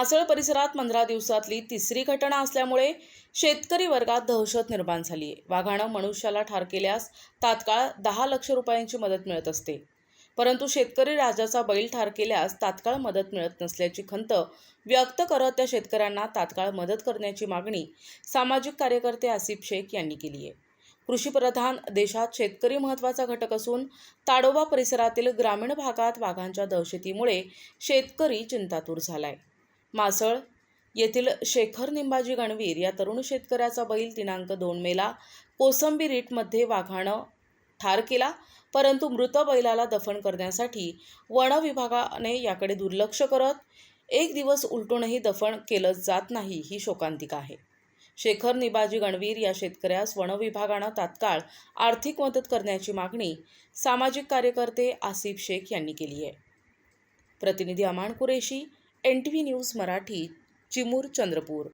मासळ परिसरात 15 दिवसातली तिसरी घटना असल्यामुळे शेतकरी वर्गात दहशत निर्माण झाली आहे। वाघानं मनुष्याला ठार केल्यास तात्काळ 10 लाख रुपयांची मदत मिळत असते, परंतु शेतकरी राजाचा बैल ठार केल्यास तात्काळ मदत मिळत नसल्याची खंत व्यक्त करत त्या शेतकऱ्यांना तात्काळ मदत करण्याची मागणी सामाजिक कार्यकर्ते आसिफ शेख यांनी केली आहे। कृषीप्रधान देशात शेतकरी महत्त्वाचा घटक असून ताडोबा परिसरातील ग्रामीण भागात वाघांच्या दहशतीमुळे शेतकरी चिंतातूर झालाय। मासळ येथील शेखर निंबाजी गणवीर या तरुण शेतकऱ्याचा बैल दिनांक 2 मेला कोसंबी रीटमध्ये वाघानं ठार केला, परंतु मृत बैलाला दफन करण्यासाठी वन विभागाने याकडे दुर्लक्ष करत एक दिवस उलटूनही दफन केलं जात नाही, ही शोकांतिका आहे। शेखर निंबाजी गणवीर या शेतकऱ्यास वन विभागानं तात्काळ आर्थिक मदत करण्याची मागणी सामाजिक कार्यकर्ते आसिफ शेख यांनी केली आहे। प्रतिनिधी अमान कुरेशी, NTV न्यूज मराठी, चिमूर, चंद्रपूर।